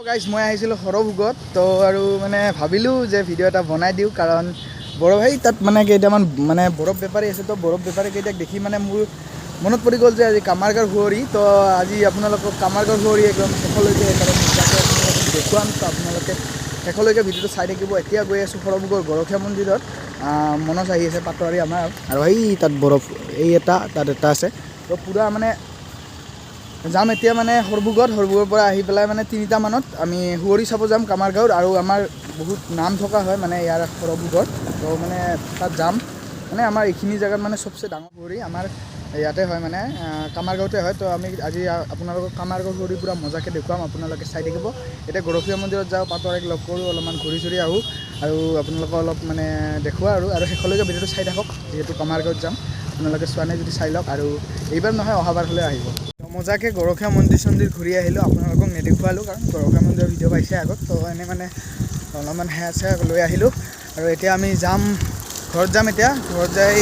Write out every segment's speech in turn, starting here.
Guys মই আহিছিলোঁ সৰভোগত তো আৰু মানে ভাবিলোঁ যে ভিডিঅ' এটা বনাই দিওঁ কাৰণ বৰফ সেই তাত মানে কেইটামান মানে বৰফ বেপাৰী আছে তো বৰফ বেপাৰী কেইটাক দেখি মানে মোৰ মনত পৰি গ'ল যে আজি কামাৰগাঁও সুঁৱৰি তো আজি আপোনালোকক কামাৰগাঁও সুঁৱৰি একদম শেষলৈকে দেখুৱাম তো আপোনালোকে শেষলৈকে ভিডিঅ'টো চাই থাকিব। এতিয়া গৈ আছোঁ সৰভোগৰ গৰখীয়া মন্দিৰত মনত আহি আছে পাটোৱাৰী আমাৰ আৰু সেই তাত বৰফ এই এটা তাত এটা আছে তো পূৰা মানে যাম এতিয়া মানে সৰভোগৰ পৰা আহি পেলাই মানে 3টা মানত আমি সুঁৱৰি চাব যাম কামাৰগাঁৱৰ আৰু আমাৰ বহুত নাম থকা হয় মানে ইয়াৰ সৰভোগৰ তো মানে তাত যাম মানে আমাৰ এইখিনি জেগাত মানে চবচে ডাঙৰ সুঁৱৰি আমাৰ ইয়াতে হয় মানে কামাৰগাঁৱতে হয় তো আমি আজি আপোনালোকক কামাৰগাঁও সুঁৱৰি পূৰা মজাকৈ দেখুৱাম আপোনালোকে চাই থাকিব। এতিয়া গৰখীয়া মন্দিৰত যাওঁ পাটোৱাৰীক লগ কৰোঁ অলপমান ঘূৰি চুৰি আহোঁ আৰু আপোনালোকক অলপ মানে দেখুওৱা আৰু শেষলৈকে ভিডিঅ'টো চাই থাকক যিহেতু কামাৰগাঁৱত যাম আপোনালোকে চোৱা নাই যদি চাই লওক আৰু এইবাৰ নহয় অহাবাৰ হ'লে আহিব। মজাকৈ গৰখীয়া মন্দিৰ ঘূৰি আহিলোঁ আপোনালোকক নেদেখুৱালোঁ কাৰণ গৰখীয়া মন্দিৰৰ ভিডিঅ' পাইছে আগত তো এনেই মানে অলপমান সেয়া লৈ আহিলোঁ আৰু এতিয়া আমি যাম ঘৰত যাম। এতিয়া ঘৰত যাই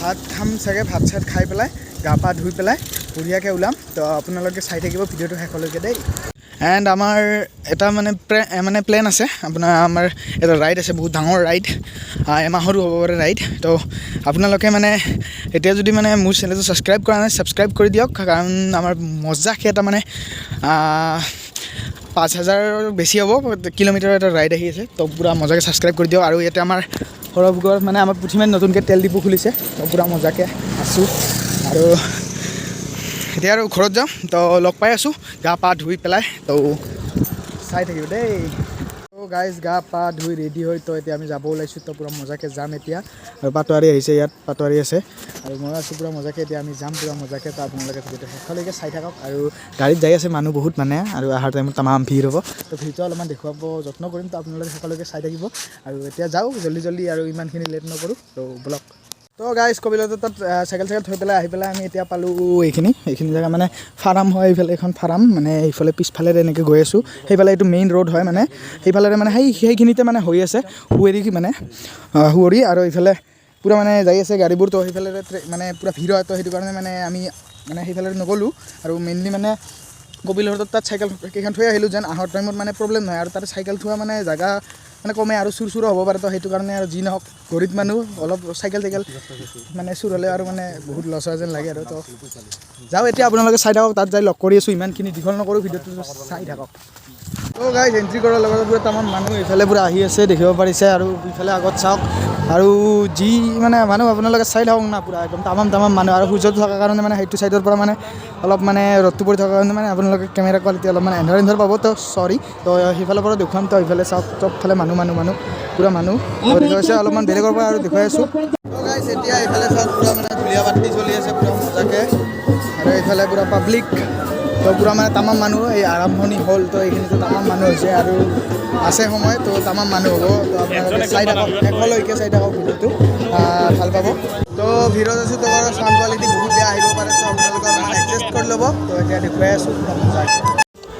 ভাত খাম চাগে ভাত চাত খাই পেলাই গা পা ধুই পেলাই বঢ়িয়াকৈ ওলাম তো আপোনালোকে চাই থাকিব ভিডিঅ'টো শেষলৈকে দেই। এণ্ড আমাৰ এটা মানে প্লেন আছে আপোনাৰ আমাৰ এটা ৰাইড আছে বহুত ডাঙৰ ৰাইড এমাহৰো হ'ব পাৰে ৰাইড তো আপোনালোকে মানে এতিয়া যদি মানে মোৰ চেনেলটো ছাবস্ক্ৰাইব কৰা নাই ছাবস্ক্ৰাইব কৰি দিয়ক কাৰণ আমাৰ মজাকৈ এটা মানে 5000 বেছি হ'ব কিলোমিটাৰ এটা ৰাইড আহি আছে তো পূৰা মজাকৈ ছাবস্ক্ৰাইব কৰি দিয়ক। আৰু ইয়াতে আমাৰ সৰভোগৰ মানে আমাৰ পুথিমাৰীত নতুনকৈ তেল ডিপু খুলিছে তো পূৰা মজাকৈ আছোঁ আৰু এতিয়া আৰু ঘৰত যাম তো লগ পাই আছোঁ গা পা ধুই পেলাই তো চাই থাকিব দেই। তো গাইজ গা পা ধুই ৰেডি হৈ তো এতিয়া আমি যাব ওলাইছোঁ তো পূৰা মজাকৈ যাম এতিয়া আৰু পাটোৱাৰী আহিছে ইয়াত পাটোৱাৰী আছে আৰু মই আছোঁ পূৰা মজাকৈ এতিয়া আমি যাম পূৰা মজাকৈ তো আপোনালোকে ভিডিঅ'টো শেষলৈকে চাই থাকক আৰু গাড়ীত যাই আছে মানুহ বহুত মানে আৰু অহাৰ টাইমত তামাম ভিৰ হ'ব তো ভিৰটো অলপমান দেখুৱাব যত্ন কৰিম তো আপোনালোকে শেষলৈকে চাই থাকিব আৰু এতিয়া যাওঁ জল্দি আৰু ইমানখিনি লেট নকৰোঁ তো ব্লগ। তো গাইজ কবিলতে তাত চাইকেল থৈ পেলাই আহি পেলাই আমি এতিয়া পালোঁ এইখিনি জেগা মানে ফাৰ্ম হয় এইফালে এখন ফাৰ্ম মানে এইফালে পিছফালে এনেকৈ গৈ আছোঁ সেইফালে এইটো মেইন ৰোড হয় মানে সেইফালে মানে সেইখিনিতে মানে হৈ আছে সুঁৱৰি আৰু এইফালে পূৰা মানে যাই আছে গাড়ীবোৰ তো সেইফালে মানে পূৰা ভিৰ হয় তো সেইটো কাৰণে মানে আমি মানে সেইফালে নগ'লোঁ আৰু মেইনলি মানে কপিলহতৰ তাত চাইকেল কেইখন থৈ আহিলোঁ যেন আহাৰ টাইমত মানে প্ৰব্লেম নহয় আৰু তাতে চাইকেল থোৱা মানে জেগা মানে কমে আৰু চুৰ হ'ব পাৰে তো সেইটো কাৰণে আৰু যি নহওক গৰীব মানুহ অলপ চাইকেল মানে চুৰ হ'লে আৰু মানে বহুত লছ হোৱা যেন লাগে আৰু তো যাওঁ এতিয়া আপোনালোকে চাই থাকক তাত যাই লগ কৰি আছোঁ ইমানখিনি দীঘল নকৰোঁ ভিডিঅ'টো চাই থাকক। তো গাইজ এণ্ট্ৰি কৰাৰ লগতে পূৰা তামান মানুহ এইফালে পূৰা আহি আছে দেখিব পাৰিছে আৰু ইফালে আগত চাওক আৰু যি মানে মানুহ আপোনালোকে চাই থাকক না পূৰা একদম তামাম মানুহ আৰু সূৰ্যটো থকাৰ কাৰণে মানে সেইটো চাইডৰ পৰা মানে অলপ মানে ৰ'দটো পৰি থকাৰ কাৰণে মানে আপোনালোকে কেমেৰা কোৱালিটি অলপ মানে এন্ধাৰ পাব তো চৰি তো সেইফালৰ পৰা দেখুৱাম তো এইফালে চাওক চবফালে মানুহ পূৰা মানুহ দেখুৱাইছে অলপমান বেলেগৰ পৰা আৰু দেখুৱাই আছোঁ। তো গাইজ এতিয়া এইফালে চাওক পূৰা মানে ধুলীয়া বাতি চলি আছে পূৰা মজাকৈ আৰু এইফালে পূৰা পাব্লিক তো পূৰা মানে তামাম মানুহ এই আৰম্ভণি হ'ল তো এইখিনিতো তামাম মানুহ হৈছে আৰু আছে সময় তো তামাম মানুহ হ'ব তো আপোনালোকে চাই থাকক শেষলৈকে চাই থাকক ভিডিঅ'টো ভাল পাব। তো ভিৰত আছোঁ তো বাৰু চাউণ্ড কোৱালিটি বহুত বেয়া আহিব পাৰে তো আপোনালোকে অলপমান এডজাষ্ট কৰি ল'ব তো এতিয়া দেখুৱাই আছোঁ পূৰা মজাকৈ।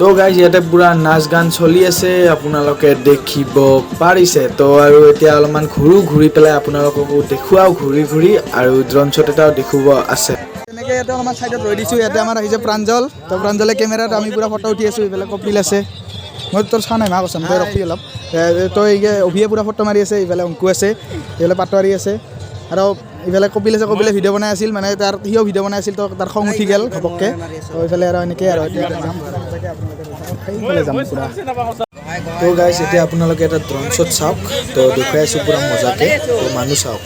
তো গাইজ ইয়াতে পূৰা নাচ গান চলি আছে আপোনালোকে দেখিব পাৰিছে তো আৰু এতিয়া অলপমান ঘূৰি পেলাই আপোনালোককো দেখুৱাও ঘূৰি আৰু ড্ৰোন শ্বট এটাও দেখুৱাব আছে। তেনেকৈ ইয়াতে আমাৰ ছাইডত ৰৈ দিছোঁ ইয়াতে আমাৰ আহিছে প্ৰাঞ্জল তো প্ৰাঞ্জলে কেমেৰাত আমি পূৰা ফটো উঠি আছোঁ এইফালে কপিল আছে মই তোৰ চোৱা নাই মা কৈছে তই ৰখি অলপ তো এই অভিয়ে পূৰা ফটো মাৰি আছে এইফালে অংকু আছে এইফালে পাটোৱাৰী আছে আৰু এইফালে কপিল আছে কপিলে ভিডিঅ' বনাই আছিল মানে সিও ভিডিঅ' বনাই আছিল তো তাৰ খং উঠি গ'ল ঘপককৈ তো এইফালে আৰু এনেকৈ আৰু এতিয়া যাম সেইফালে যাম পূৰা। তো গাইজ এতিয়া আপোনালোকে এটা ড্ৰোন শ্বট চাওক তো দেখুৱাই আছোঁ পূৰা মজাকৈ তো মানুহ চাওক।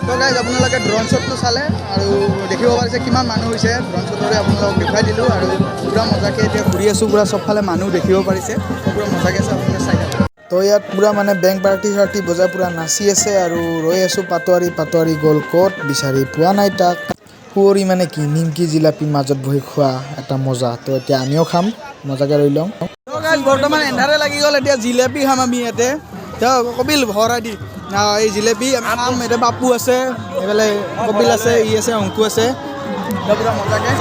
তো গাইজ আপোনালোকে ড্ৰোন শ্বটটো চালে আৰু দেখিব পাৰিছে কিমান মানুহ হৈছে ড্ৰোন শ্বটৰে আপোনালোকক দেখুৱাই দিলোঁ আৰু পূৰা মজাকৈ এতিয়া ঘূৰি আছোঁ পূৰা চবফালে মানুহ দেখিব পাৰিছে পূৰা মজাকৈ আছে আপোনালোকে চাই থাকক। তো ইয়াত পূৰা মানে বেংক পাৰ্টি বজাই পূৰা নাচি আছে আৰু ৰৈ আছোঁ পাটোৱাৰী গ'ল ক'ত বিচাৰি পোৱা নাই তাক সুঁৱৰি মানে কি নিমকি জিলাপি মাজত বহি খোৱা এটা মজা তো এতিয়া আমিও খাম মজাকৈ ৰৈ লওঁ বৰ্তমান এন্ধাৰে লাগি গ'ল এতিয়া জিলাপি খাম আমি ইয়াতে কপিল ভৰাই দি এই জিলাপি আমি খাম এতিয়া পাপু আছে এইফালে কপিল আছে ই আছে অংকু আছে পূৰা মজাকৈ